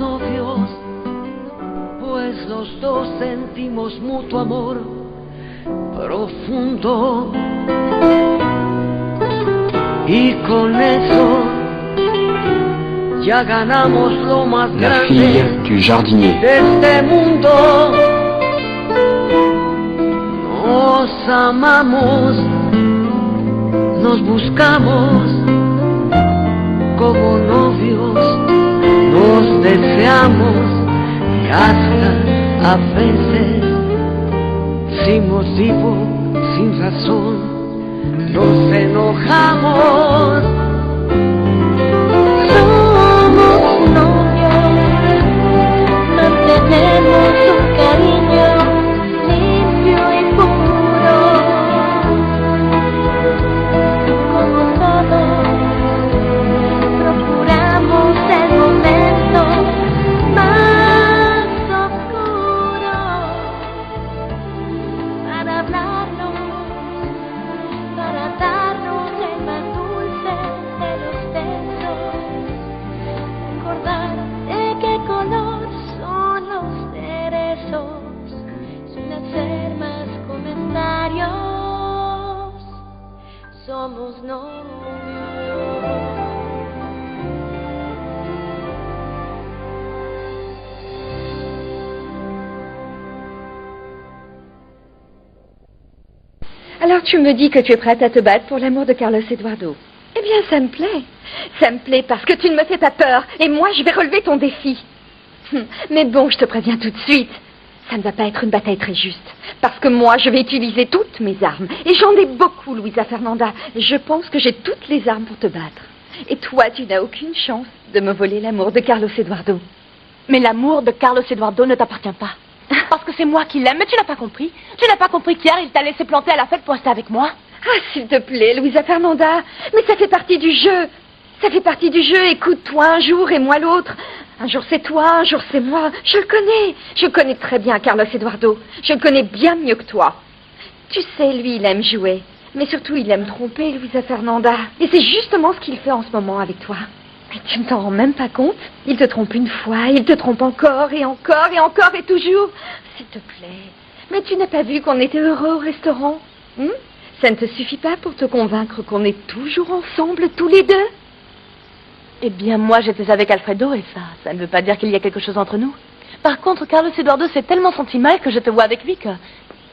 novios, pues los dos sentimos mutuo amor profundo. Y con eso ya ganamos lo más La fille grande du jardinier. de este mundo. Nos amamos, nos buscamos como novios, nos deseamos y hasta a veces sin motivo, sin razón, nos enojamos. Somos novios, mantenemos un cariño limpio y puro, como todos, procuramos el momento más oscuro para hablarnos, para darnos el más dulce de los besos, recordar de qué color son los cerezos, sin hacer más comentarios, somos novios. Alors tu me dis que tu es prête à te battre pour l'amour de Carlos Eduardo. Eh bien, ça me plaît. Ça me plaît parce que tu ne me fais pas peur. Et moi, je vais relever ton défi. Mais bon, je te préviens tout de suite. Ça ne va pas être une bataille très juste. Parce que moi, je vais utiliser toutes mes armes. Et j'en ai beaucoup, Luisa Fernanda. Je pense que j'ai toutes les armes pour te battre. Et toi, tu n'as aucune chance de me voler l'amour de Carlos Eduardo. Mais l'amour de Carlos Eduardo ne t'appartient pas. Parce que c'est moi qui l'aime, mais tu n'as pas compris. Tu n'as pas compris qu'hier, il t'a laissé planter à la fête pour rester avec moi. Ah, s'il te plaît, Luisa Fernanda. Mais ça fait partie du jeu. Ça fait partie du jeu. Écoute-toi un jour et moi l'autre. Un jour c'est toi, un jour c'est moi. Je le connais. Je connais très bien Carlos Eduardo. Je le connais bien mieux que toi. Tu sais, lui, il aime jouer. Mais surtout, il aime tromper, Luisa Fernanda. Et c'est justement ce qu'il fait en ce moment avec toi. Mais tu ne t'en rends même pas compte. Il te trompe une fois, il te trompe encore et encore et encore et toujours. S'il te plaît. Mais tu n'as pas vu qu'on était heureux au restaurant? Ça ne te suffit pas pour te convaincre qu'on est toujours ensemble, tous les deux? Eh bien, moi, j'étais avec Alfredo et ça ne veut pas dire qu'il y a quelque chose entre nous. Par contre, Carlos Eduardo s'est tellement senti mal que je te vois avec lui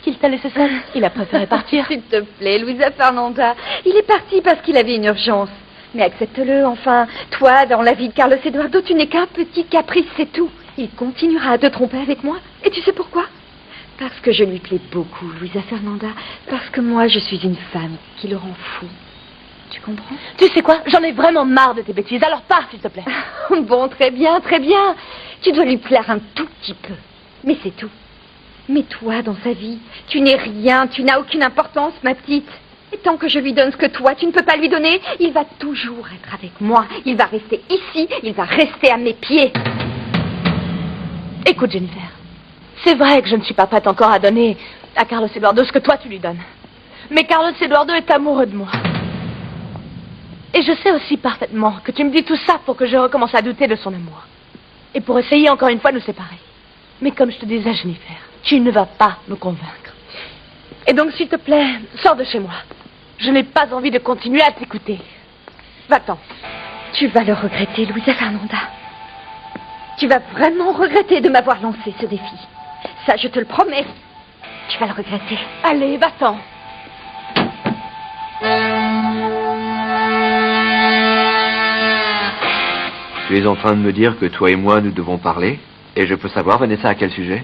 qu'il t'a laissé seul. Il a préféré partir. S'il te plaît, Luisa Fernanda. Il est parti parce qu'il avait une urgence. Mais accepte-le, enfin. Toi, dans la vie de Carlos Eduardo, tu n'es qu'un petit caprice, c'est tout. Il continuera à te tromper avec moi. Et tu sais pourquoi? Parce que je lui plais beaucoup, Luisa Fernanda. Parce que moi, je suis une femme qui le rend fou. Tu comprends? Tu sais quoi? J'en ai vraiment marre de tes bêtises. Alors pars, s'il te plaît. Bon, très bien, très bien. Tu dois lui plaire un tout petit peu. Mais c'est tout. Mais toi, dans sa vie, tu n'es rien. Tu n'as aucune importance, ma petite. Et tant que je lui donne ce que toi, tu ne peux pas lui donner, il va toujours être avec moi. Il va rester ici. Il va rester à mes pieds. Écoute, Jennifer. C'est vrai que je ne suis pas prête encore à donner à Carlos Eduardo ce que toi tu lui donnes. Mais Carlos Eduardo est amoureux de moi. Et je sais aussi parfaitement que tu me dis tout ça pour que je recommence à douter de son amour. Et pour essayer encore une fois de nous séparer. Mais comme je te disais, Jennifer, tu ne vas pas me convaincre. Et donc, s'il te plaît, sors de chez moi. Je n'ai pas envie de continuer à t'écouter. Va-t'en. Tu vas le regretter, Luisa Fernanda. Tu vas vraiment regretter de m'avoir lancé ce défi. Ça, je te le promets. Tu vas le regretter. Allez, va-t'en. Tu es en train de me dire que toi et moi, nous devons parler? Et je peux savoir, Vanessa, à quel sujet?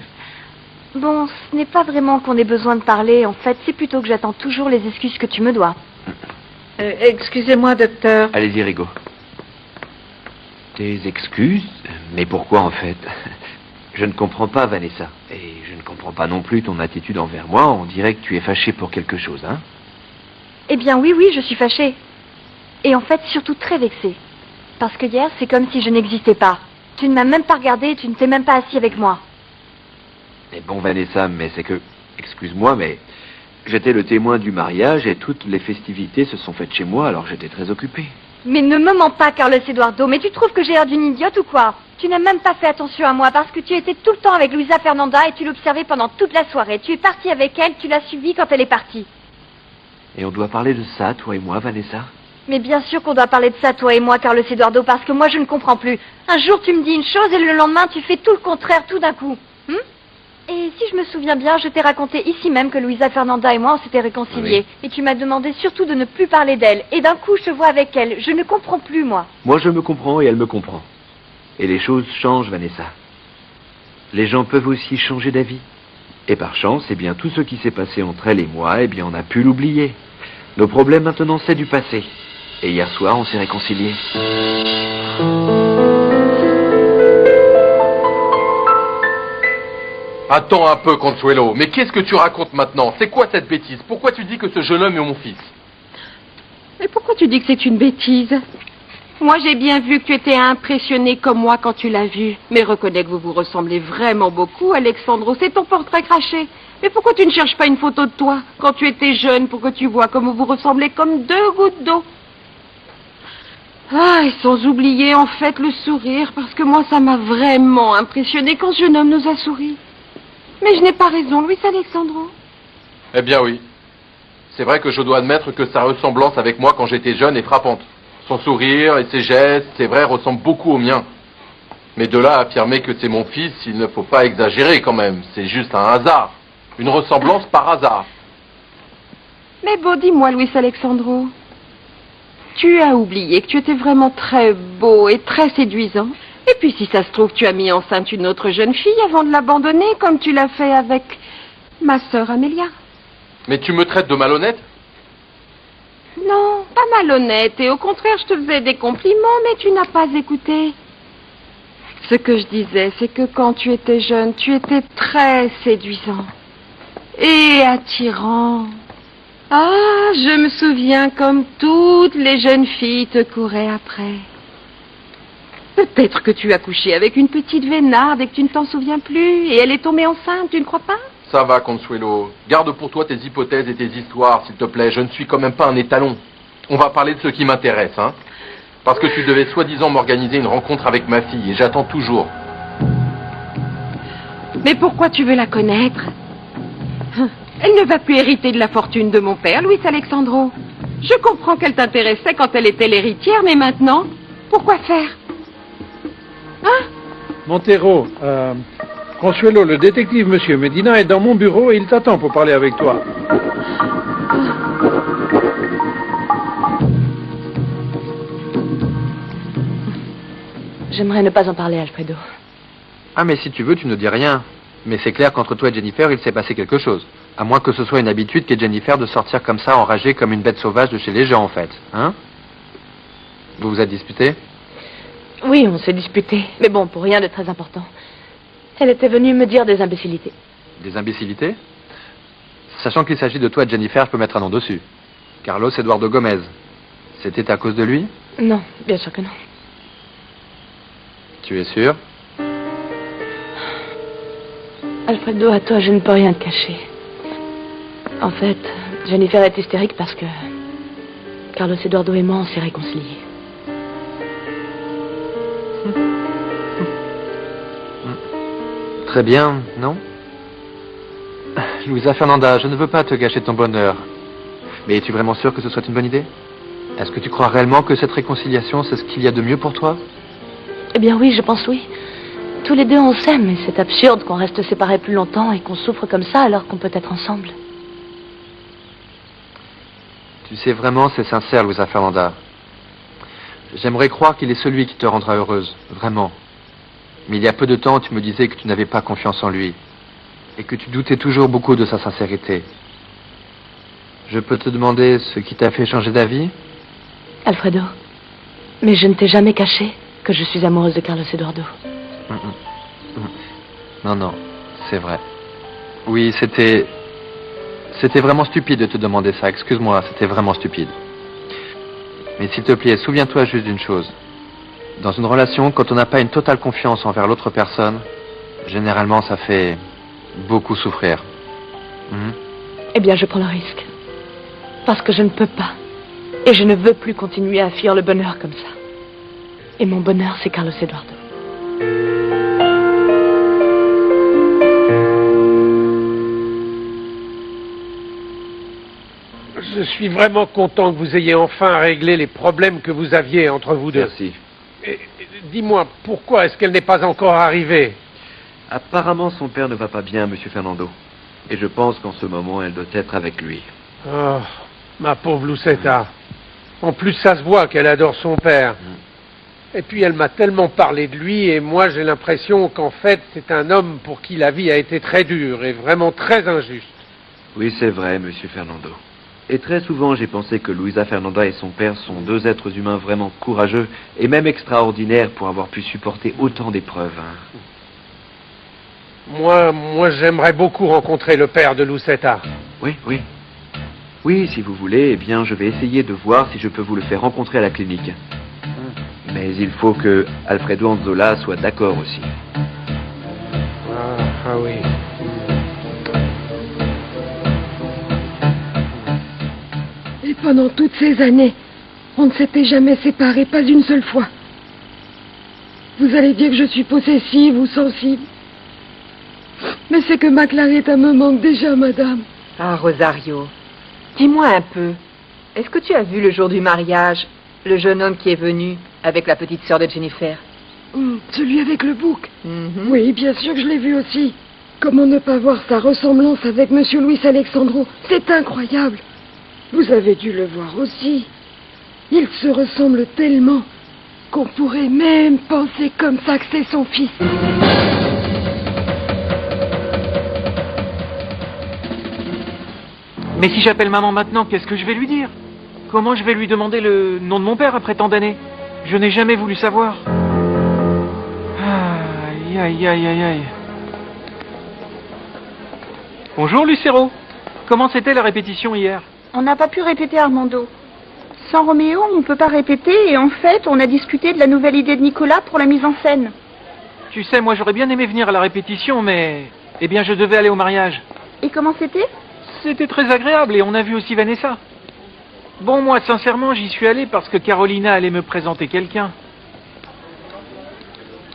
Bon, ce n'est pas vraiment qu'on ait besoin de parler. En fait, c'est plutôt que j'attends toujours les excuses que tu me dois. Excusez-moi, docteur. Allez-y, Rigaud. Tes excuses? Mais pourquoi, en fait? Je ne comprends pas, Vanessa. Et je ne comprends pas non plus ton attitude envers moi. On dirait que tu es fâchée pour quelque chose, hein? Eh bien, oui, je suis fâchée. Et en fait, surtout très vexée. Parce que hier, c'est comme si je n'existais pas. Tu ne m'as même pas regardé et tu ne t'es même pas assis avec moi. Mais bon, Vanessa, mais c'est que... Excuse-moi, mais... J'étais le témoin du mariage et toutes les festivités se sont faites chez moi, alors j'étais très occupé. Mais ne me mens pas, Carlos Eduardo. Mais tu trouves que j'ai l'air d'une idiote ou quoi? Tu n'as même pas fait attention à moi parce que tu étais tout le temps avec Luisa Fernanda et tu l'observais pendant toute la soirée. Tu es parti avec elle, tu l'as suivie quand elle est partie. Et on doit parler de ça, toi et moi, Vanessa? Mais bien sûr qu'on doit parler de ça, toi et moi, Carlos Eduardo, parce que moi je ne comprends plus. Un jour tu me dis une chose et le lendemain tu fais tout le contraire tout d'un coup. Et si je me souviens bien, je t'ai raconté ici même que Luisa Fernanda et moi on s'était réconciliés. Oui. Et tu m'as demandé surtout de ne plus parler d'elle. Et d'un coup je te vois avec elle. Je ne comprends plus, moi. Moi, je me comprends et elle me comprend. Et les choses changent, Vanessa. Les gens peuvent aussi changer d'avis. Et par chance, eh bien, tout ce qui s'est passé entre elle et moi, eh bien, on a pu l'oublier. Nos problèmes maintenant, c'est du passé. Et hier soir, on s'est réconciliés. Attends un peu, Consuelo. Mais qu'est-ce que tu racontes maintenant? C'est quoi cette bêtise? Pourquoi tu dis que ce jeune homme est mon fils? Mais pourquoi tu dis que c'est une bêtise? Moi, j'ai bien vu que tu étais impressionné comme moi quand tu l'as vu. Mais reconnais que vous vous ressemblez vraiment beaucoup, Alexandro. C'est ton portrait craché. Mais pourquoi tu ne cherches pas une photo de toi quand tu étais jeune pour que tu vois comme vous ressemblez comme deux gouttes d'eau? Ah, et sans oublier en fait le sourire, parce que moi, ça m'a vraiment impressionné quand ce jeune homme nous a souri. Mais je n'ai pas raison, Luis Alexandro. Eh bien oui. C'est vrai que je dois admettre que sa ressemblance avec moi quand j'étais jeune est frappante. Son sourire et ses gestes, c'est vrai, ressemblent beaucoup aux miens. Mais de là à affirmer que c'est mon fils, il ne faut pas exagérer quand même. C'est juste un hasard. Une ressemblance par hasard. Mais bon, dis-moi, Luis Alexandro, tu as oublié que tu étais vraiment très beau et très séduisant. Et puis, si ça se trouve, tu as mis enceinte une autre jeune fille avant de l'abandonner, comme tu l'as fait avec ma sœur Amélia. Mais tu me traites de malhonnête? Non, pas malhonnête, et au contraire, je te faisais des compliments, mais tu n'as pas écouté. Ce que je disais, c'est que quand tu étais jeune, tu étais très séduisant et attirant. Ah, je me souviens comme toutes les jeunes filles te couraient après. Peut-être que tu as couché avec une petite vénarde et que tu ne t'en souviens plus, et elle est tombée enceinte, tu ne crois pas? Ça va, Consuelo. Garde pour toi tes hypothèses et tes histoires, s'il te plaît. Je ne suis quand même pas un étalon. On va parler de ce qui m'intéresse, hein. Parce que tu devais soi-disant m'organiser une rencontre avec ma fille, et j'attends toujours. Mais pourquoi tu veux la connaître? Elle ne va plus hériter de la fortune de mon père, Luis Alexandro. Je comprends qu'elle t'intéressait quand elle était l'héritière, mais maintenant, pourquoi faire? Hein? Montero, Consuelo, le détective Monsieur Medina est dans mon bureau et il t'attend pour parler avec toi. J'aimerais ne pas en parler, Alfredo. Ah, mais si tu veux, tu ne dis rien. Mais c'est clair qu'entre toi et Jennifer, il s'est passé quelque chose. À moins que ce soit une habitude qu'ait Jennifer de sortir comme ça, enragée comme une bête sauvage de chez les gens, en fait. Hein? Vous vous êtes disputé? Oui, on s'est disputé. Mais bon, pour rien de très important. Elle était venue me dire des imbécilités. Des imbécilités? Sachant qu'il s'agit de toi et de Jennifer, je peux mettre un nom dessus. Carlos Eduardo Gomez. C'était à cause de lui? Non, bien sûr que non. Tu es sûr? Alfredo, à toi, je ne peux rien te cacher. En fait, Jennifer est hystérique parce que Carlos Eduardo et moi, on s'est réconciliés. Très bien, non? Luisa Fernanda, je ne veux pas te gâcher ton bonheur. Mais es-tu vraiment sûr que ce soit une bonne idée? Est-ce que tu crois réellement que cette réconciliation, c'est ce qu'il y a de mieux pour toi? Eh bien oui, je pense oui. Tous les deux, on s'aime, et c'est absurde qu'on reste séparés plus longtemps et qu'on souffre comme ça alors qu'on peut être ensemble. Tu sais vraiment, c'est sincère, Luisa Fernanda. J'aimerais croire qu'il est celui qui te rendra heureuse, vraiment. Mais il y a peu de temps, tu me disais que tu n'avais pas confiance en lui. Et que tu doutais toujours beaucoup de sa sincérité. Je peux te demander ce qui t'a fait changer d'avis? Alfredo, mais je ne t'ai jamais caché que je suis amoureuse de Carlos Eduardo. Non, non, c'est vrai. Oui, c'était vraiment stupide de te demander ça. Excuse-moi, c'était vraiment stupide. Mais s'il te plaît, souviens-toi juste d'une chose. Dans une relation, quand on n'a pas une totale confiance envers l'autre personne, généralement, ça fait beaucoup souffrir. Eh bien, je prends le risque. Parce que je ne peux pas. Et je ne veux plus continuer à fuir le bonheur comme ça. Et mon bonheur, c'est Carlos Eduardo. Je suis vraiment content que vous ayez enfin réglé les problèmes que vous aviez entre vous deux. Merci. Dis-moi, pourquoi est-ce qu'elle n'est pas encore arrivée? Apparemment, son père ne va pas bien, Monsieur Fernando. Et je pense qu'en ce moment, elle doit être avec lui. Oh, ma pauvre Lucetta. En plus, ça se voit qu'elle adore son père. Et puis, elle m'a tellement parlé de lui, et moi, j'ai l'impression qu'en fait, c'est un homme pour qui la vie a été très dure et vraiment très injuste. Oui, c'est vrai, Monsieur Fernando. Et très souvent, j'ai pensé que Luisa Fernanda et son père sont deux êtres humains vraiment courageux et même extraordinaires pour avoir pu supporter autant d'épreuves. Hein. Moi, j'aimerais beaucoup rencontrer le père de Lucetta. Oui. Oui, si vous voulez, eh bien, je vais essayer de voir si je peux vous le faire rencontrer à la clinique. Mais il faut que Alfredo Anzola soit d'accord aussi. Ah oui. Et pendant toutes ces années, on ne s'était jamais séparés, pas une seule fois. Vous allez dire que je suis possessive ou sensible. Mais c'est que ma Claretta me manque déjà, madame. Ah, Rosario, dis-moi un peu. Est-ce que tu as vu le jour du mariage, le jeune homme qui est venu avec la petite sœur de Jennifer? Celui avec le bouc. Mhm. Oui, bien sûr que je l'ai vu aussi. Comment ne pas voir sa ressemblance avec Monsieur Luis Alexandro? C'est incroyable. Vous avez dû le voir aussi. Ils se ressemblent tellement qu'on pourrait même penser comme ça que c'est son fils. Mais si j'appelle maman maintenant, qu'est-ce que je vais lui dire? Comment je vais lui demander le nom de mon père après tant d'années? Je n'ai jamais voulu savoir. Aïe. Bonjour Lucero. Comment c'était la répétition hier? On n'a pas pu répéter, Armando. Sans Roméo, on ne peut pas répéter et en fait, on a discuté de la nouvelle idée de Nicolas pour la mise en scène. Tu sais, moi j'aurais bien aimé venir à la répétition, mais... Eh bien, je devais aller au mariage. Et comment c'était? C'était très agréable et on a vu aussi Vanessa. Bon, moi, sincèrement, j'y suis allé parce que Carolina allait me présenter quelqu'un.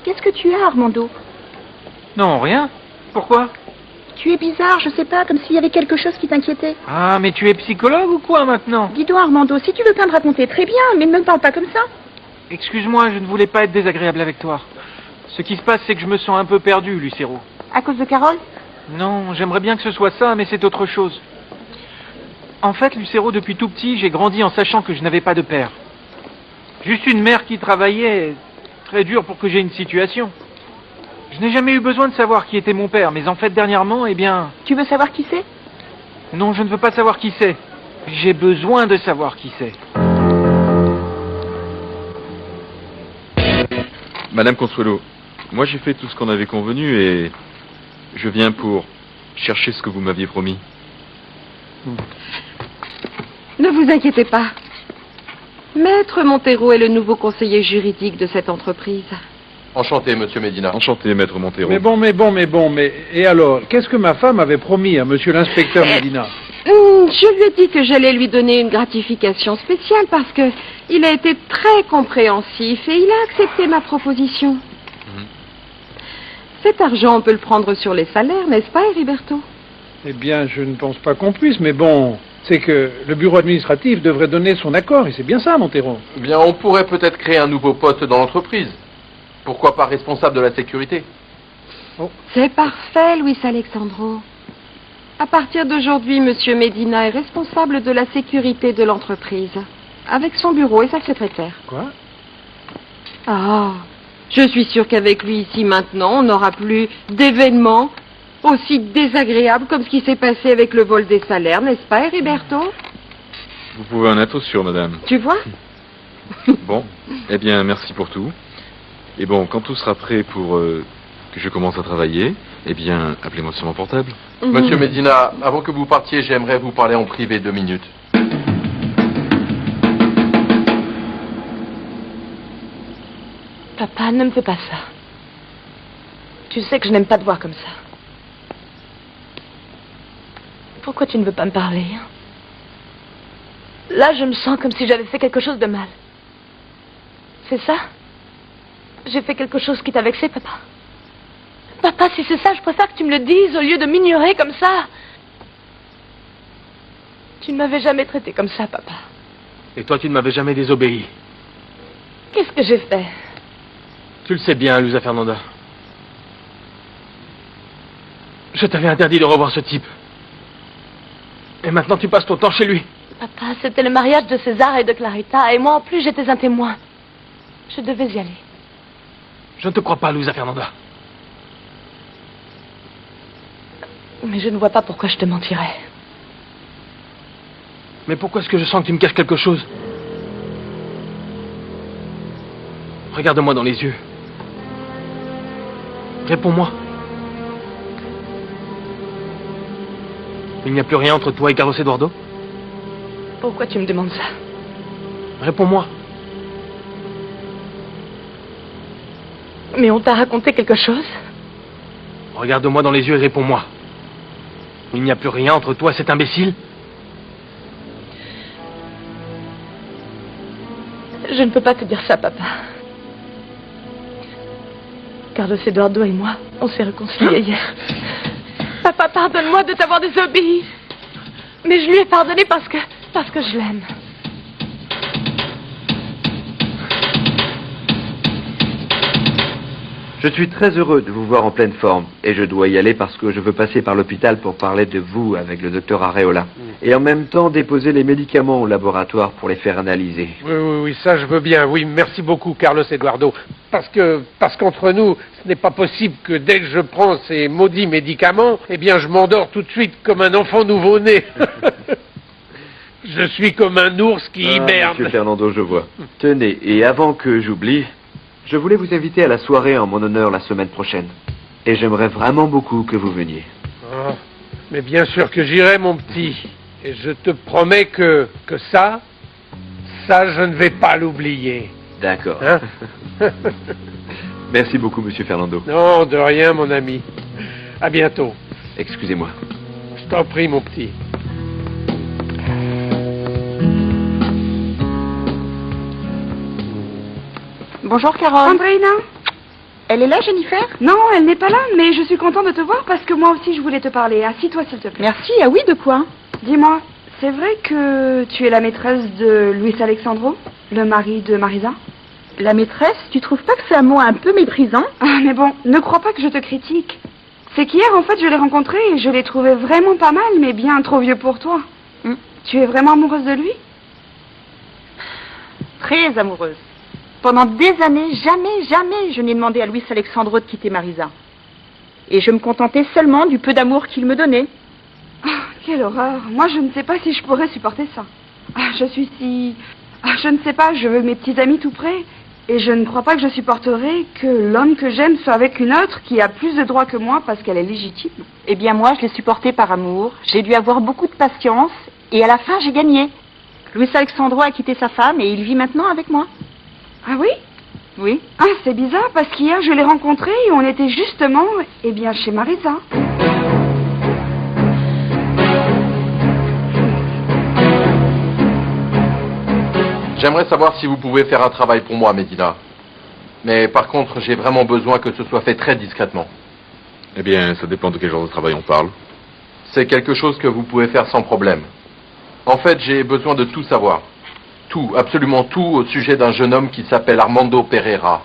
Qu'est-ce que tu as, Armando? Non, rien. Pourquoi? Tu es bizarre, je sais pas, comme s'il y avait quelque chose qui t'inquiétait. Ah, mais tu es psychologue ou quoi maintenant? Dis donc, Armando, si tu veux pas me raconter, très bien, mais ne me parle pas comme ça. Excuse-moi, je ne voulais pas être désagréable avec toi. Ce qui se passe, c'est que je me sens un peu perdu, Lucero. À cause de Carole? Non, j'aimerais bien que ce soit ça, mais c'est autre chose. En fait, Lucero, depuis tout petit, j'ai grandi en sachant que je n'avais pas de père. Juste une mère qui travaillait, très dur pour que j'aie une situation. Je n'ai jamais eu besoin de savoir qui était mon père, mais en fait, dernièrement, eh bien... Tu veux savoir qui c'est? Non, je ne veux pas savoir qui c'est. J'ai besoin de savoir qui c'est. Madame Consuelo, moi j'ai fait tout ce qu'on avait convenu et je viens pour chercher ce que vous m'aviez promis. Ne vous inquiétez pas. Maître Montero est le nouveau conseiller juridique de cette entreprise. Enchanté, monsieur Medina. Enchanté, maître Montero. Mais bon, et alors, qu'est-ce que ma femme avait promis à monsieur l'inspecteur Medina? Je lui ai dit que j'allais lui donner une gratification spéciale parce que il a été très compréhensif et il a accepté ma proposition. Cet argent, on peut le prendre sur les salaires, n'est-ce pas, Heriberto? Eh bien, je ne pense pas qu'on puisse, mais bon, c'est que le bureau administratif devrait donner son accord, et c'est bien ça, Montero. Eh bien, on pourrait peut-être créer un nouveau poste dans l'entreprise. Pourquoi pas responsable de la sécurité? C'est parfait, Luis Alexandro. À partir d'aujourd'hui, monsieur Medina est responsable de la sécurité de l'entreprise, avec son bureau et sa secrétaire. Quoi? Ah, je suis sûre qu'avec lui ici maintenant, on n'aura plus d'événements aussi désagréables comme ce qui s'est passé avec le vol des salaires, n'est-ce pas, Heriberto? Vous pouvez en être sûr, madame. Tu vois? Bon, eh bien, merci pour tout. Et bon, quand tout sera prêt pour que je commence à travailler, eh bien, appelez-moi sur mon portable. Monsieur Medina, avant que vous partiez, j'aimerais vous parler en privé 2 minutes. Papa, ne me fais pas ça. Tu sais que je n'aime pas te voir comme ça. Pourquoi tu ne veux pas me parler? Là, je me sens comme si j'avais fait quelque chose de mal. C'est ça? J'ai fait quelque chose qui t'a vexé, papa? Papa, si c'est ça, je préfère que tu me le dises au lieu de m'ignorer comme ça. Tu ne m'avais jamais traité comme ça, papa. Et toi, tu ne m'avais jamais désobéi. Qu'est-ce que j'ai fait? Tu le sais bien, Luisa Fernanda. Je t'avais interdit de revoir ce type. Et maintenant, tu passes ton temps chez lui. Papa, c'était le mariage de César et de Clarita, et moi en plus, j'étais un témoin. Je devais y aller. Je ne te crois pas, Luisa Fernanda. Mais je ne vois pas pourquoi je te mentirais. Mais pourquoi est-ce que je sens que tu me caches quelque chose? Regarde-moi dans les yeux. Réponds-moi. Il n'y a plus rien entre toi et Carlos Eduardo? Pourquoi tu me demandes ça? Réponds-moi. Mais on t'a raconté quelque chose? Regarde-moi dans les yeux et réponds-moi. Il n'y a plus rien entre toi et cet imbécile? Je ne peux pas te dire ça, papa. Carlos Eduardo et moi, on s'est réconciliés hier. Papa, pardonne-moi de t'avoir désobéi. Mais je lui ai pardonné parce que je l'aime. Je suis très heureux de vous voir en pleine forme, et je dois y aller parce que je veux passer par l'hôpital pour parler de vous avec le docteur Areola. Et en même temps déposer les médicaments au laboratoire pour les faire analyser. Oui, ça je veux bien. Oui, merci beaucoup, Carlos Eduardo. Parce qu'entre nous, ce n'est pas possible que dès que je prends ces maudits médicaments, eh bien je m'endors tout de suite comme un enfant nouveau-né. Je suis comme un ours qui hiberne. Monsieur Fernando, je vois. Tenez, et avant que j'oublie, je voulais vous inviter à la soirée en mon honneur la semaine prochaine. Et j'aimerais vraiment beaucoup que vous veniez. Oh, mais bien sûr que j'irai, mon petit. Et je te promets que ça, je ne vais pas l'oublier. D'accord. Hein? Merci beaucoup, monsieur Fernando. Non, de rien, mon ami. À bientôt. Excusez-moi. Je t'en prie, mon petit. Bonjour, Carole. Andreina? Elle est là, Jennifer? Non, elle n'est pas là, mais je suis contente de te voir parce que moi aussi je voulais te parler. Assis-toi, s'il te plaît. Merci. Ah oui, de quoi? Dis-moi, c'est vrai que tu es la maîtresse de Luis Alexandro, le mari de Marisa? La maîtresse, tu trouves pas que c'est un mot un peu méprisant? Ah, mais bon, ne crois pas que je te critique. C'est qu'hier, en fait, je l'ai rencontré et je l'ai trouvé vraiment pas mal, mais bien trop vieux pour toi. Tu es vraiment amoureuse de lui? Très amoureuse. Pendant des années, jamais je n'ai demandé à Luis Alexandro de quitter Marisa. Et je me contentais seulement du peu d'amour qu'il me donnait. Ah, quelle horreur. Moi, je ne sais pas si je pourrais supporter ça. Ah, je suis si... Ah, je ne sais pas, je veux mes petits amis tout près. Et je ne crois pas que je supporterai que l'homme que j'aime soit avec une autre qui a plus de droits que moi parce qu'elle est légitime. Eh bien, moi, je l'ai supporté par amour. J'ai dû avoir beaucoup de patience. Et à la fin, j'ai gagné. Luis Alexandro a quitté sa femme et il vit maintenant avec moi. Ah oui? Oui. Ah, c'est bizarre parce qu'hier, je l'ai rencontré et on était justement, eh bien, chez Marisa. J'aimerais savoir si vous pouvez faire un travail pour moi, Medina. Mais par contre, j'ai vraiment besoin que ce soit fait très discrètement. Eh bien, ça dépend de quel genre de travail on parle. C'est quelque chose que vous pouvez faire sans problème. En fait, j'ai besoin de tout savoir. Tout, absolument tout au sujet d'un jeune homme qui s'appelle Armando Pereira.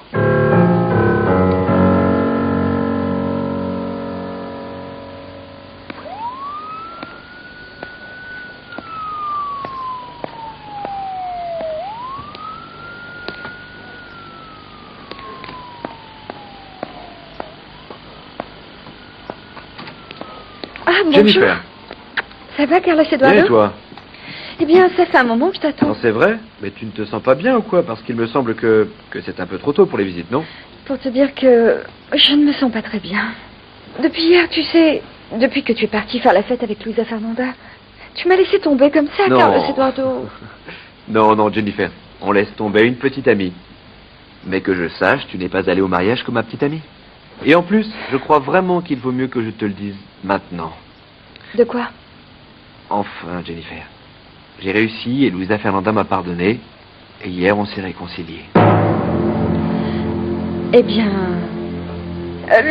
Ah, bonjour. Jennifer. Ça va, Carlos Eduardo? Bien, et toi? Eh bien, ça fait un moment que je t'attends. Non, c'est vrai? Mais tu ne te sens pas bien ou quoi? Parce qu'il me semble que c'est un peu trop tôt pour les visites, non? Pour te dire que je ne me sens pas très bien. Depuis hier, tu sais, depuis que tu es parti faire la fête avec Luisa Fernanda, tu m'as laissé tomber comme ça, Non. Carlos Eduardo. Non, Jennifer. On laisse tomber une petite amie. Mais que je sache, tu n'es pas allée au mariage comme ma petite amie. Et en plus, je crois vraiment qu'il vaut mieux que je te le dise maintenant. De quoi? Enfin, Jennifer. J'ai réussi et Louisa Fernanda m'a pardonné. Et hier, on s'est réconciliés. Eh bien...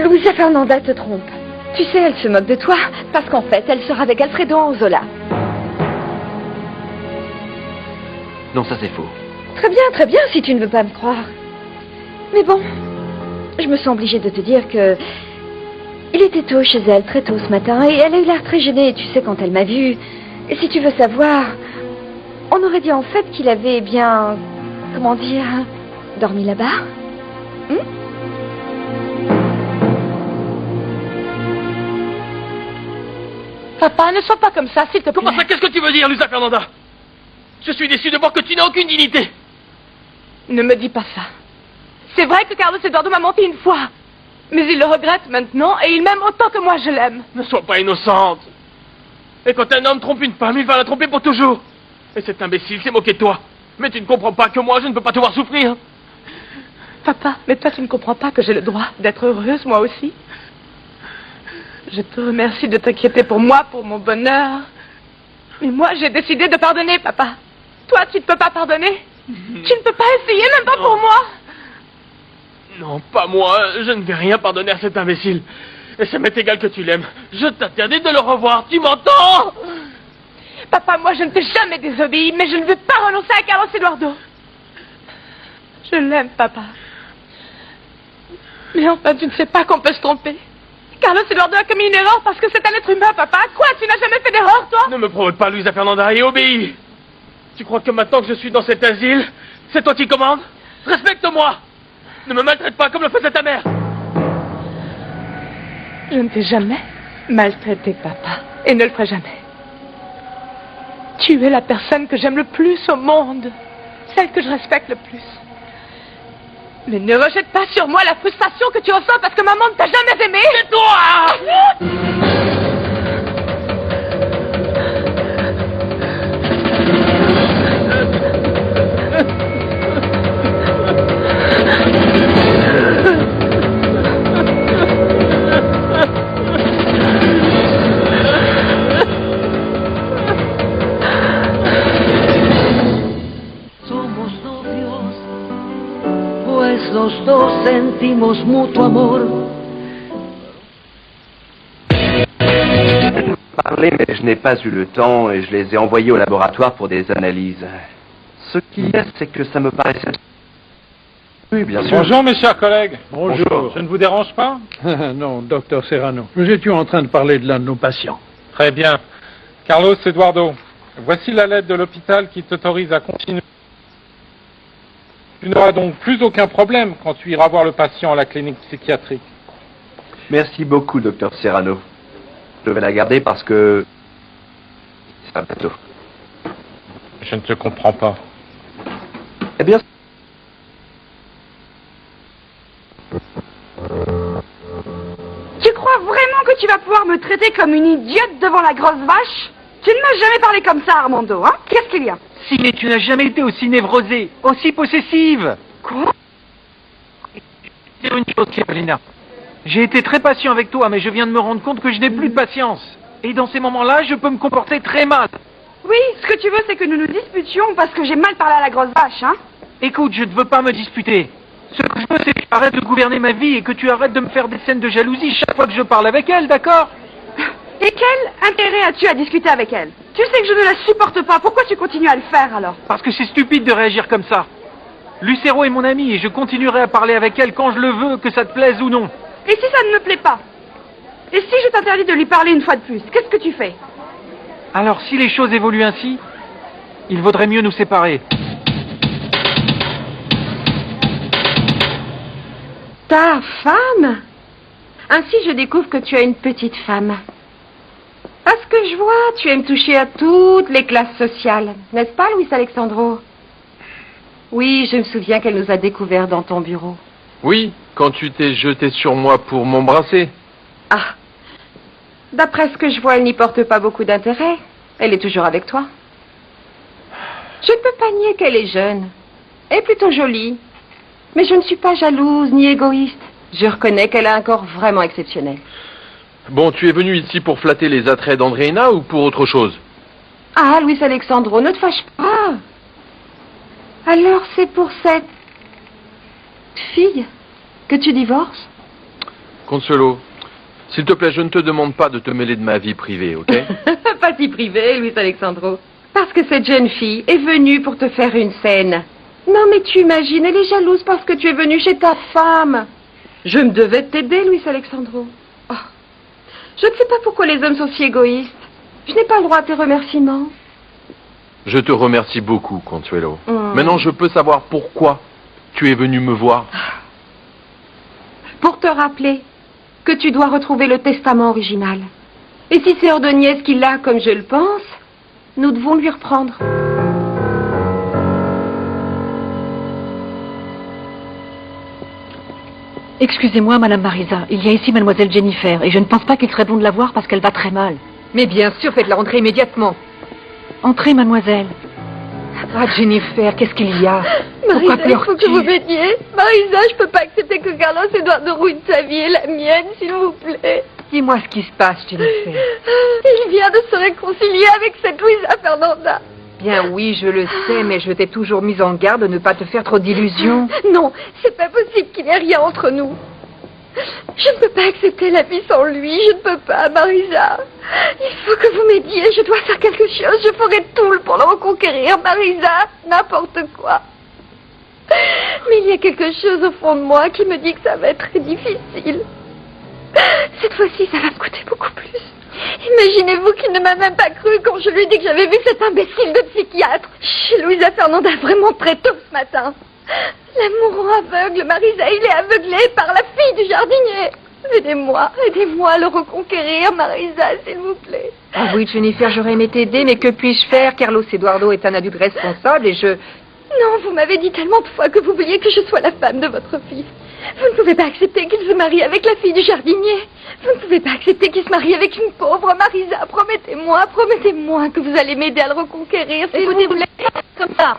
Louisa Fernanda te trompe. Tu sais, elle se moque de toi, parce qu'en fait, elle sera avec Alfredo Anzola. Non, ça c'est faux. Très bien, si tu ne veux pas me croire. Mais bon, je me sens obligée de te dire que... Il était tôt chez elle, très tôt ce matin, et elle a eu l'air très gênée, tu sais, quand elle m'a vue. Et si tu veux savoir, on aurait dit en fait qu'il avait bien... Comment dire... dormi là-bas. Papa, ne sois pas comme ça, s'il te plaît. Comment ça? Qu'est-ce que tu veux dire, Louisa Fernanda? Je suis déçu de voir que tu n'as aucune dignité. Ne me dis pas ça. C'est vrai que Carlos Eduardo m'a menti une fois. Mais il le regrette maintenant et il m'aime autant que moi je l'aime. Ne sois pas innocente. Et quand un homme trompe une femme, il va la tromper pour toujours. Et cet imbécile s'est moqué de toi. Mais tu ne comprends pas que moi, je ne peux pas te voir souffrir. Papa, mais toi tu ne comprends pas que j'ai le droit d'être heureuse moi aussi. Je te remercie de t'inquiéter pour moi, pour mon bonheur. Mais moi j'ai décidé de pardonner, papa. Toi tu ne peux pas pardonner. Tu ne peux pas essayer, même pas pour moi. Non, pas moi. Je ne vais rien pardonner à cet imbécile. Et ça m'est égal que tu l'aimes. Je t'interdis de le revoir. Tu m'entends? Papa, moi je ne t'ai jamais désobéi, mais je ne veux pas renoncer à Carlos Eduardo. Je l'aime, papa. Mais enfin, tu ne sais pas qu'on peut se tromper. Carlos Eduardo a commis une erreur parce que c'est un être humain, papa. Quoi? Tu n'as jamais fait d'erreur, toi? Ne me provoque pas, Louisa Fernanda, et obéis. Tu crois que maintenant que je suis dans cet asile, c'est toi qui commandes? Respecte-moi. Ne me maltraite pas comme le faisait ta mère. Je ne t'ai jamais maltraité, papa. Et ne le ferai jamais. Tu es la personne que j'aime le plus au monde. Celle que je respecte le plus. Mais ne rejette pas sur moi la frustration que tu ressens parce que maman ne t'a jamais aimé. C'est toi! Los dos sentimos mutuo amor. Parler, mais je n'ai pas eu le temps et je les ai envoyés au laboratoire pour des analyses. Ce qu'il y a, c'est que ça me paraissait... Oui, bien sûr. Bonjour, mes chers collègues. Bonjour. Je ne vous dérange pas? Non, docteur Serrano. Nous étions en train de parler de l'un de nos patients. Très bien. Carlos Eduardo, voici la lettre de l'hôpital qui t'autorise à continuer. Tu n'auras donc plus aucun problème quand tu iras voir le patient à la clinique psychiatrique. Merci beaucoup, docteur Serrano. Je vais la garder parce que... c'est un bateau. Je ne te comprends pas. Eh bien... Tu crois vraiment que tu vas pouvoir me traiter comme une idiote devant la grosse vache? Tu ne m'as jamais parlé comme ça, Armando, hein? Qu'est-ce qu'il y a? Si, mais tu n'as jamais été aussi névrosée, aussi possessive. Quoi? C'est une chose, Carolina. J'ai été très patient avec toi, mais je viens de me rendre compte que je n'ai plus de patience. Et dans ces moments-là, je peux me comporter très mal. Oui, ce que tu veux, c'est que nous nous disputions parce que j'ai mal parlé à la grosse vache, hein? Écoute, je ne veux pas me disputer. Ce que je veux, c'est que tu arrêtes de gouverner ma vie et que tu arrêtes de me faire des scènes de jalousie chaque fois que je parle avec elle, d'accord? Et quel intérêt as-tu à discuter avec elle? Tu sais que je ne la supporte pas. Pourquoi tu continues à le faire, alors? Parce que c'est stupide de réagir comme ça. Lucero est mon amie et je continuerai à parler avec elle quand je le veux, que ça te plaise ou non. Et si ça ne me plaît pas? Et si je t'interdis de lui parler une fois de plus? Qu'est-ce que tu fais? Alors, si les choses évoluent ainsi, il vaudrait mieux nous séparer. Ta femme? Ainsi, je découvre que tu as une petite femme. À ce que je vois, tu aimes toucher à toutes les classes sociales. N'est-ce pas, Luis Alexandro? Oui, je me souviens qu'elle nous a découverts dans ton bureau. Oui, quand tu t'es jeté sur moi pour m'embrasser. Ah. D'après ce que je vois, elle n'y porte pas beaucoup d'intérêt. Elle est toujours avec toi. Je ne peux pas nier qu'elle est jeune. Et plutôt jolie. Mais je ne suis pas jalouse ni égoïste. Je reconnais qu'elle a un corps vraiment exceptionnel. Bon, tu es venu ici pour flatter les attraits d'Andréina ou pour autre chose? Ah, Luis Alexandro, ne te fâche pas. Alors, c'est pour cette fille que tu divorces? Consuelo, s'il te plaît, je ne te demande pas de te mêler de ma vie privée, ok? Pas si privé, Luis Alexandro. Parce que cette jeune fille est venue pour te faire une scène. Non, mais tu imagines, elle est jalouse parce que tu es venu chez ta femme. Je me devais t'aider, Luis Alexandro. Oh. Je ne sais pas pourquoi les hommes sont si égoïstes. Je n'ai pas le droit à tes remerciements. Je te remercie beaucoup, Consuelo. Maintenant, je peux savoir pourquoi tu es venu me voir. Pour te rappeler que tu dois retrouver le testament original. Et si c'est Ordonez qui l'a comme je le pense, nous devons lui reprendre. Excusez-moi, Madame Marisa, il y a ici Mademoiselle Jennifer, et je ne pense pas qu'il serait bon de la voir parce qu'elle va très mal. Mais bien sûr, faites-la rentrer immédiatement. Entrez, Mademoiselle. Ah, Jennifer, qu'est-ce qu'il y a? Pourquoi Marisa, il faut que pleures-tu? vous m'aidiez. Marisa, je peux pas accepter que Carlos Eduardo ruine sa vie et la mienne, s'il vous plaît. Dis-moi ce qui se passe, Jennifer. Il vient de se réconcilier avec cette Luisa Fernanda. Bien oui, je le sais, mais je t'ai toujours mise en garde de ne pas te faire trop d'illusions. Non, c'est pas possible qu'il n'y ait rien entre nous. Je ne peux pas accepter la vie sans lui, je ne peux pas, Marisa. Il faut que vous m'aidiez, je dois faire quelque chose, je ferai tout pour le reconquérir, Marisa, n'importe quoi. Mais il y a quelque chose au fond de moi qui me dit que ça va être très difficile. Cette fois-ci, ça va me coûter beaucoup plus. Imaginez-vous qu'il ne m'a même pas cru quand je lui ai dit que j'avais vu cet imbécile de psychiatre chez Luisa Fernanda vraiment très tôt ce matin. L'amour aveugle, Marisa, il est aveuglé par la fille du jardinier. Aidez-moi à le reconquérir, Marisa, s'il vous plaît. Ah oui, Jennifer, j'aurais aimé t'aider, mais que puis-je faire? Carlos Eduardo est un adulte responsable et je... Non, vous m'avez dit tellement de fois que vous vouliez que je sois la femme de votre fils. Vous ne pouvez pas accepter qu'il se marie avec la fille du jardinier. Vous ne pouvez pas accepter qu'il se marie avec une pauvre. Marisa, promettez-moi que vous allez m'aider à le reconquérir, s'il vous plaît. Comme ça.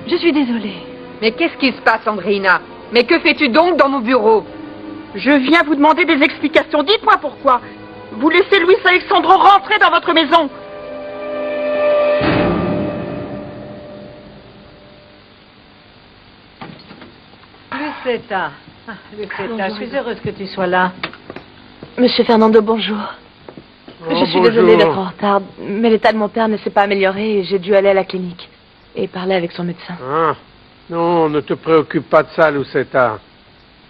Je suis désolée. Mais qu'est-ce qui se passe, Andrina? Mais que fais-tu donc dans nos bureaux? Je viens vous demander des explications. Dites-moi pourquoi. Vous laissez Luis Alexandro rentrer dans votre maison. Lucetta. Ah, Lucetta, je suis heureuse que tu sois là. Monsieur Fernando, bonjour. Je suis désolée d'être en retard, mais l'état de mon père ne s'est pas amélioré et j'ai dû aller à la clinique et parler avec son médecin. Ah, non, ne te préoccupe pas de ça, Lucetta.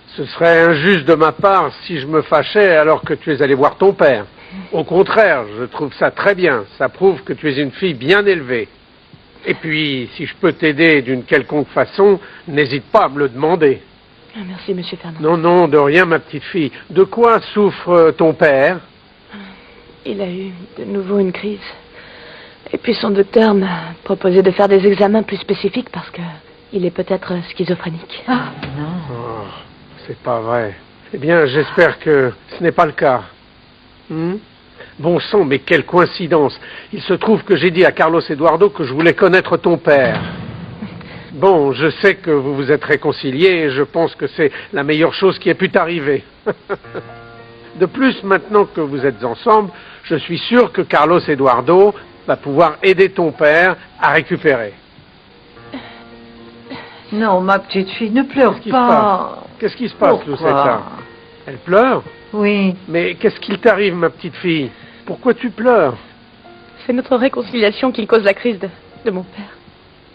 Ce serait injuste de ma part si je me fâchais alors que tu es allé voir ton père. Au contraire, je trouve ça très bien. Ça prouve que tu es une fille bien élevée. Et puis, si je peux t'aider d'une quelconque façon, n'hésite pas à me le demander. Ah, merci, monsieur Fernando. Non, non, de rien, ma petite fille. De quoi souffre ton père? Il a eu de nouveau une crise. Et puis son docteur m'a proposé de faire des examens plus spécifiques parce que il est peut-être schizophrénique. Ah, non. Oh, c'est pas vrai. Eh bien, j'espère que ce n'est pas le cas. Bon sang, mais quelle coïncidence. Il se trouve que j'ai dit à Carlos Eduardo que je voulais connaître ton père. Bon, je sais que vous vous êtes réconciliés et je pense que c'est la meilleure chose qui ait pu t'arriver. De plus, maintenant que vous êtes ensemble, je suis sûr que Carlos Eduardo va pouvoir aider ton père à récupérer. Non, ma petite fille, ne pleure pas. Qu'est-ce qui se passe, Lucetta? Elle pleure? Oui. Mais qu'est-ce qu'il t'arrive, ma petite fille? Pourquoi tu pleures? C'est notre réconciliation qui cause la crise de mon père.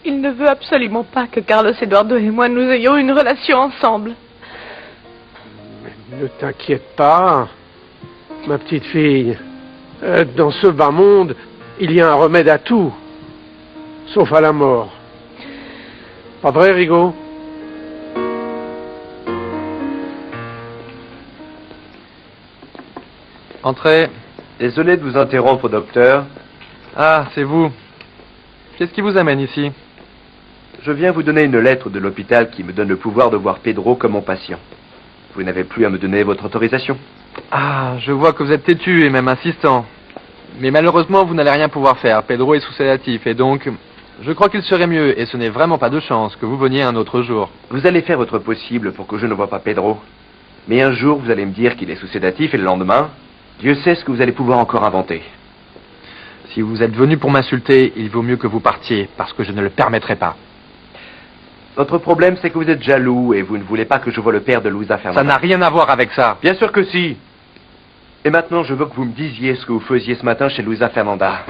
Il ne veut absolument pas que Carlos Eduardo et moi nous ayons une relation ensemble. Ne t'inquiète pas, ma petite fille. Dans ce bas monde, il y a un remède à tout, sauf à la mort. Pas vrai, Rigaud? Entrez. Désolé de vous interrompre, docteur. Ah, c'est vous. Qu'est-ce qui vous amène ici? Je viens vous donner une lettre de l'hôpital qui me donne le pouvoir de voir Pedro comme mon patient. Vous n'avez plus à me donner votre autorisation. Ah, je vois que vous êtes têtu et même insistant. Mais malheureusement, vous n'allez rien pouvoir faire. Pedro est sous sédatif et donc, je crois qu'il serait mieux, et ce n'est vraiment pas de chance, que vous veniez un autre jour. Vous allez faire votre possible pour que je ne voie pas Pedro. Mais un jour, vous allez me dire qu'il est sous sédatif et le lendemain, Dieu sait ce que vous allez pouvoir encore inventer. Si vous êtes venu pour m'insulter, il vaut mieux que vous partiez, parce que je ne le permettrai pas. Votre problème, c'est que vous êtes jaloux et vous ne voulez pas que je voie le père de Louisa Fernanda. Ça n'a rien à voir avec ça. Bien sûr que si. Et maintenant, je veux que vous me disiez ce que vous faisiez ce matin chez Louisa Fernanda.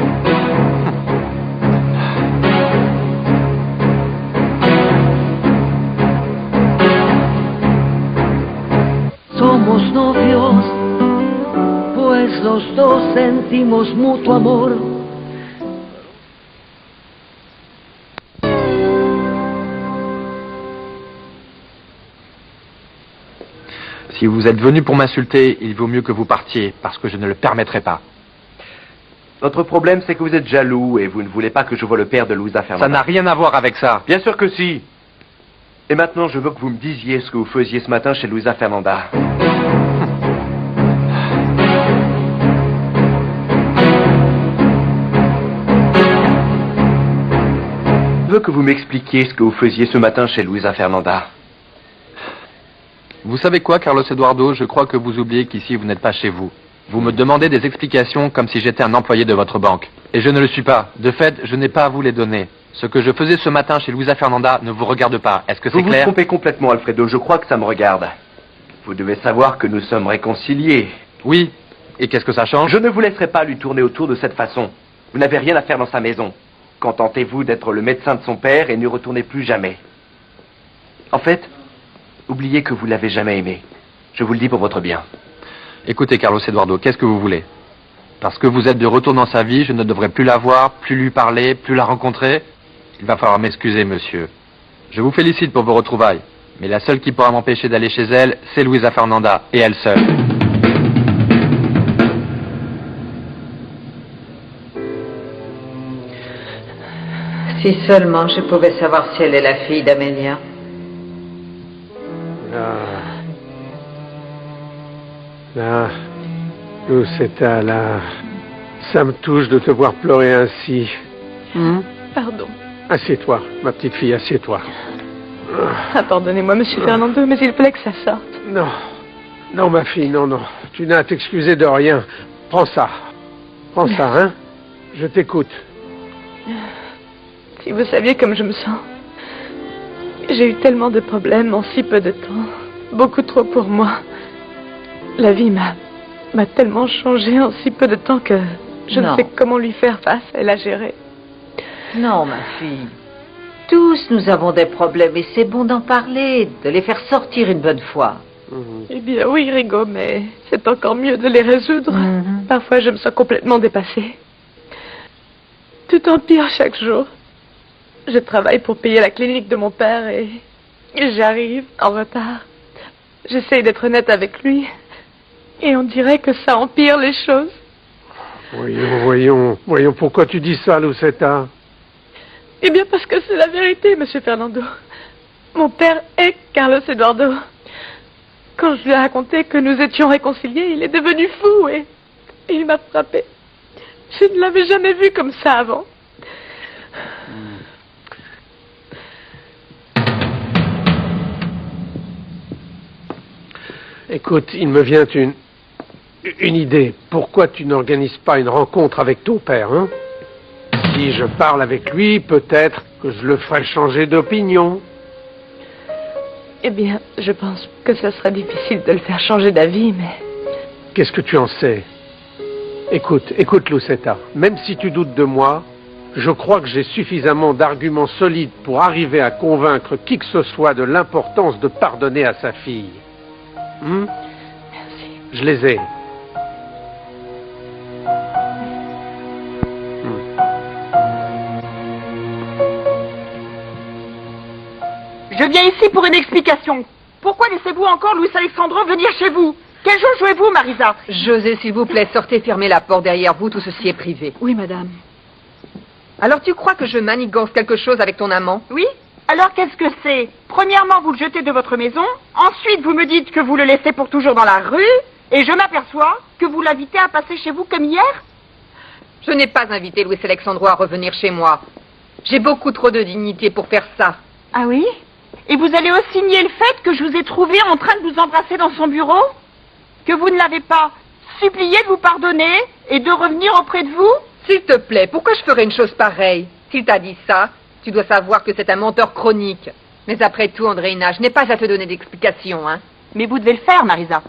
Somos novios, pues los dos sentimos mutuo amor. Si vous êtes venu pour m'insulter, il vaut mieux que vous partiez, parce que je ne le permettrai pas. Votre problème, c'est que vous êtes jaloux et vous ne voulez pas que je voie le père de Louisa Fernanda. Ça n'a rien à voir avec ça. Bien sûr que si. Et maintenant, je veux que vous me disiez ce que vous faisiez ce matin chez Louisa Fernanda. Je veux que vous m'expliquiez ce que vous faisiez ce matin chez Louisa Fernanda. Vous savez quoi, Carlos Eduardo? Je crois que vous oubliez qu'ici, vous n'êtes pas chez vous. Vous me demandez des explications comme si j'étais un employé de votre banque. Et je ne le suis pas. De fait, je n'ai pas à vous les donner. Ce que je faisais ce matin chez Louisa Fernanda ne vous regarde pas. Est-ce que c'est clair? Vous vous trompez complètement, Alfredo. Je crois que ça me regarde. Vous devez savoir que nous sommes réconciliés. Oui. Et qu'est-ce que ça change? Je ne vous laisserai pas lui tourner autour de cette façon. Vous n'avez rien à faire dans sa maison. Contentez-vous d'être le médecin de son père et n'y retournez plus jamais. En fait, oubliez que vous l'avez jamais aimé. Je vous le dis pour votre bien. Écoutez, Carlos Eduardo, qu'est-ce que vous voulez? Parce que vous êtes de retour dans sa vie, je ne devrais plus la voir, plus lui parler, plus la rencontrer? Il va falloir m'excuser, monsieur. Je vous félicite pour vos retrouvailles. Mais la seule qui pourra m'empêcher d'aller chez elle, c'est Louisa Fernanda, et elle seule. Si seulement je pouvais savoir si elle est la fille d'Amélia. Là, Lucetta, là, ça me touche de te voir pleurer ainsi. Pardon. Assieds-toi, ma petite fille, assieds-toi. Ah, pardonnez-moi, monsieur Fernando, mais il fallait que ça sorte. Non, non, ma fille, non, non. Tu n'as à t'excuser de rien. Prends ça. Prends ça, hein. Je t'écoute. Si vous saviez comme je me sens. J'ai eu tellement de problèmes en si peu de temps. Beaucoup trop pour moi. La vie m'a tellement changé en si peu de temps que je ne sais comment lui faire face et la gérer. Non, ma fille. Tous nous avons des problèmes et c'est bon d'en parler, de les faire sortir une bonne fois. Eh bien oui, Rigo, mais c'est encore mieux de les résoudre. Parfois, je me sens complètement dépassée. Tout empire chaque jour. Je travaille pour payer la clinique de mon père et j'arrive en retard. J'essaye d'être honnête avec lui et on dirait que ça empire les choses. Voyons, pourquoi tu dis ça, Lucetta? Eh bien parce que c'est la vérité, monsieur Fernando. Mon père est Carlos Eduardo. Quand je lui ai raconté que nous étions réconciliés, il est devenu fou et il m'a frappé. Je ne l'avais jamais vu comme ça avant. Écoute, il me vient une idée. Pourquoi tu n'organises pas une rencontre avec ton père, hein? Si je parle avec lui, peut-être que je le ferai changer d'opinion. Eh bien, je pense que ce serait difficile de le faire changer d'avis, mais... Qu'est-ce que tu en sais? Écoute, Lucetta, même si tu doutes de moi, je crois que j'ai suffisamment d'arguments solides pour arriver à convaincre qui que ce soit de l'importance de pardonner à sa fille. Merci. Je les ai. Je viens ici pour une explication. Pourquoi laissez-vous encore Luis Alexandro venir chez vous? Quel jeu jouez-vous, Marisa? José, s'il vous plaît, sortez, fermez la porte derrière vous, tout ceci est privé. Oui, madame. Alors tu crois que je manigance quelque chose avec ton amant? Oui? Alors qu'est-ce que c'est? Premièrement, vous le jetez de votre maison. Ensuite, vous me dites que vous le laissez pour toujours dans la rue. Et je m'aperçois que vous l'invitez à passer chez vous comme hier. Je n'ai pas invité Luis Alexandro à revenir chez moi. J'ai beaucoup trop de dignité pour faire ça. Ah oui? Et vous allez aussi nier le fait que je vous ai trouvé en train de vous embrasser dans son bureau? Que vous ne l'avez pas supplié de vous pardonner et de revenir auprès de vous? S'il te plaît, pourquoi je ferais une chose pareille? S'il t'a dit ça, tu dois savoir que c'est un menteur chronique. Mais après tout, Andréina, je n'ai pas à te donner d'explication, hein. Mais vous devez le faire, Marisa.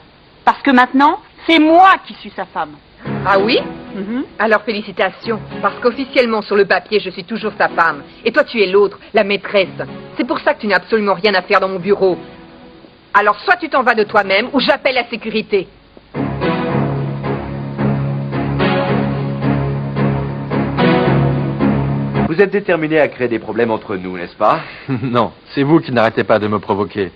Parce que maintenant, c'est moi qui suis sa femme. Ah oui? Alors félicitations, parce qu'officiellement sur le papier, je suis toujours sa femme. Et toi, tu es l'autre, la maîtresse. C'est pour ça que tu n'as absolument rien à faire dans mon bureau. Alors soit tu t'en vas de toi-même, ou j'appelle la sécurité. Vous êtes déterminé à créer des problèmes entre nous, n'est-ce pas? Non, c'est vous qui n'arrêtez pas de me provoquer.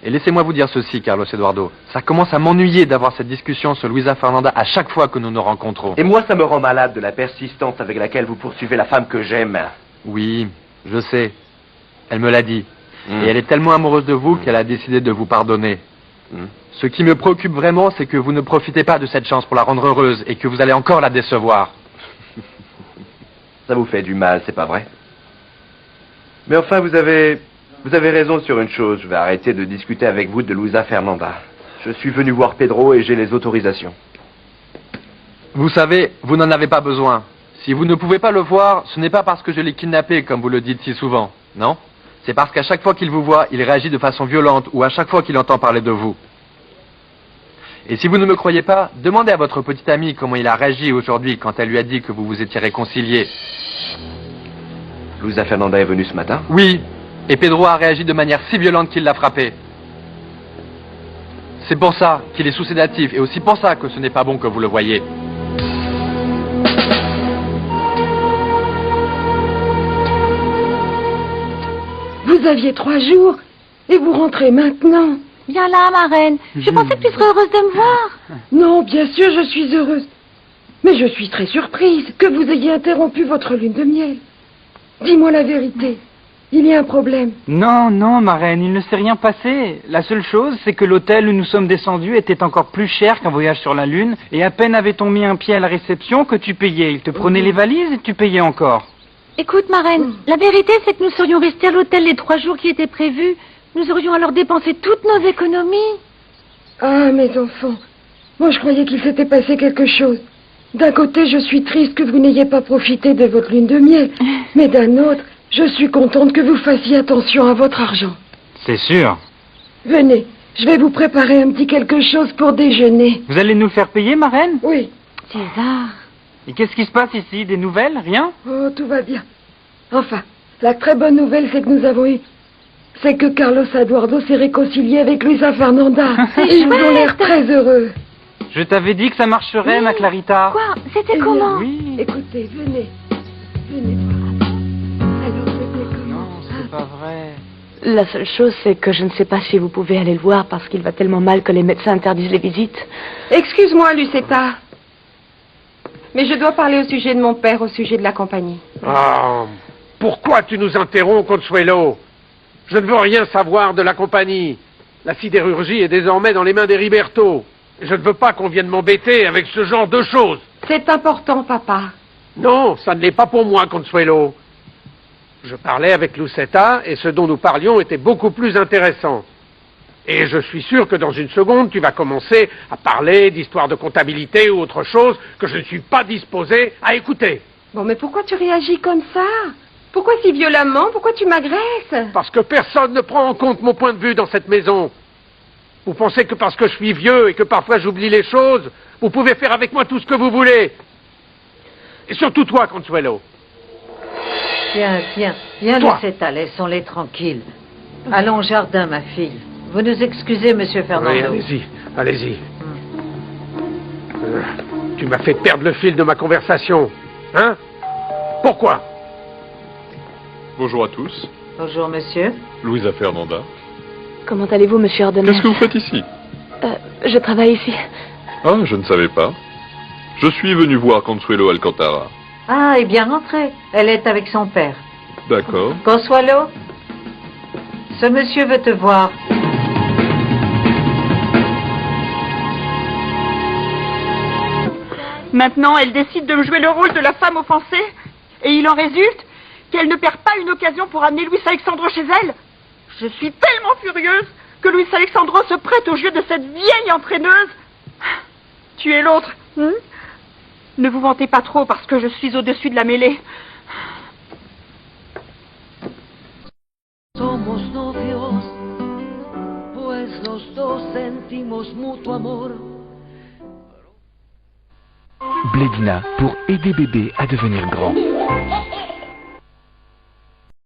Et laissez-moi vous dire ceci, Carlos Eduardo. Ça commence à m'ennuyer d'avoir cette discussion sur Luisa Fernanda à chaque fois que nous nous rencontrons. Et moi, ça me rend malade de la persistance avec laquelle vous poursuivez la femme que j'aime. Oui, je sais. Elle me l'a dit. Et elle est tellement amoureuse de vous qu'elle a décidé de vous pardonner. Ce qui me préoccupe vraiment, c'est que vous ne profitez pas de cette chance pour la rendre heureuse et que vous allez encore la décevoir. Ça vous fait du mal, c'est pas vrai? Mais enfin, vous avez raison sur une chose. Je vais arrêter de discuter avec vous de Luisa Fernanda. Je suis venu voir Pedro et j'ai les autorisations. Vous savez, vous n'en avez pas besoin. Si vous ne pouvez pas le voir, ce n'est pas parce que je l'ai kidnappé, comme vous le dites si souvent, non? C'est parce qu'à chaque fois qu'il vous voit, il réagit de façon violente ou à chaque fois qu'il entend parler de vous. Et si vous ne me croyez pas, demandez à votre petite amie comment il a réagi aujourd'hui quand elle lui a dit que vous vous étiez réconciliés. Luisa Fernanda est venue ce matin? Oui, et Pedro a réagi de manière si violente qu'il l'a frappé. C'est pour ça qu'il est sous sédatif et aussi pour ça que ce n'est pas bon que vous le voyez. Vous aviez 3 jours et vous rentrez maintenant. Viens là, ma reine. Je pensais que tu serais heureuse de me voir. Non, bien sûr, je suis heureuse. Mais je suis très surprise que vous ayez interrompu votre lune de miel. Dis-moi la vérité. Il y a un problème. Non, non, ma reine, il ne s'est rien passé. La seule chose, c'est que l'hôtel où nous sommes descendus était encore plus cher qu'un voyage sur la Lune, et à peine avait-on mis un pied à la réception que tu payais. Il te prenait les valises et tu payais encore. Écoute, ma reine, la vérité, c'est que nous serions restés à l'hôtel les 3 jours qui étaient prévus. Nous aurions alors dépensé toutes nos économies. Ah, mes enfants, moi je croyais qu'il s'était passé quelque chose. D'un côté, je suis triste que vous n'ayez pas profité de votre lune de miel, mais d'un autre, je suis contente que vous fassiez attention à votre argent. C'est sûr. Venez, je vais vous préparer un petit quelque chose pour déjeuner. Vous allez nous le faire payer, ma reine? Oui. César. Et qu'est-ce qui se passe ici? Des nouvelles? Rien? Oh, tout va bien. Enfin, la très bonne nouvelle, c'est que nous avons eu... C'est que Carlos Eduardo s'est réconcilié avec Luisa Fernanda. Et ils ont l'air très heureux. Je t'avais dit que ça marcherait, ma Clarita. Quoi? C'était comment? Oui. Écoutez, venez. Venez voir. Alors, c'était comment? Non, c'est pas vrai. La seule chose, c'est que je ne sais pas si vous pouvez aller le voir parce qu'il va tellement mal que les médecins interdisent les visites. Excuse-moi, Lucetta. Mais je dois parler au sujet de mon père, au sujet de la compagnie. Ah, pourquoi tu nous interromps, Consuelo? Je ne veux rien savoir de la compagnie. La sidérurgie est désormais dans les mains des Riberto. Je ne veux pas qu'on vienne m'embêter avec ce genre de choses. C'est important, papa. Non, ça ne l'est pas pour moi, Consuelo. Je parlais avec Lucetta et ce dont nous parlions était beaucoup plus intéressant. Et je suis sûr que dans une seconde, tu vas commencer à parler d'histoire de comptabilité ou autre chose que je ne suis pas disposé à écouter. Bon, mais pourquoi tu réagis comme ça? Pourquoi si violemment? Pourquoi tu m'agresses? Parce que personne ne prend en compte mon point de vue dans cette maison. Vous pensez que parce que je suis vieux et que parfois j'oublie les choses, vous pouvez faire avec moi tout ce que vous voulez. Et surtout toi, Consuelo. Viens, Lucetta, laissons-les tranquilles. Allons au jardin, ma fille. Vous nous excusez, monsieur Fernando. Oui, allez-y, allez-y. Tu m'as fait perdre le fil de ma conversation. Hein? Pourquoi? Bonjour à tous. Bonjour, monsieur. Luisa Fernanda. Comment allez-vous, monsieur Ordener? Qu'est-ce que vous faites ici? Je travaille ici. Ah, je ne savais pas. Je suis venu voir Consuelo Alcantara. Ah, eh bien, rentrez. Elle est avec son père. D'accord. Consuelo, ce monsieur veut te voir. Maintenant, elle décide de jouer le rôle de la femme offensée, et il en résulte qu'elle ne perd pas une occasion pour amener Luis Alexandro chez elle. Je suis tellement furieuse que Luis Alexandro se prête au jeu de cette vieille entraîneuse. Tu es l'autre, Ne vous vantez pas trop parce que je suis au-dessus de la mêlée. Somos novios, pues los dos sentimos mutuo amor. Blédina pour aider bébé à devenir grand.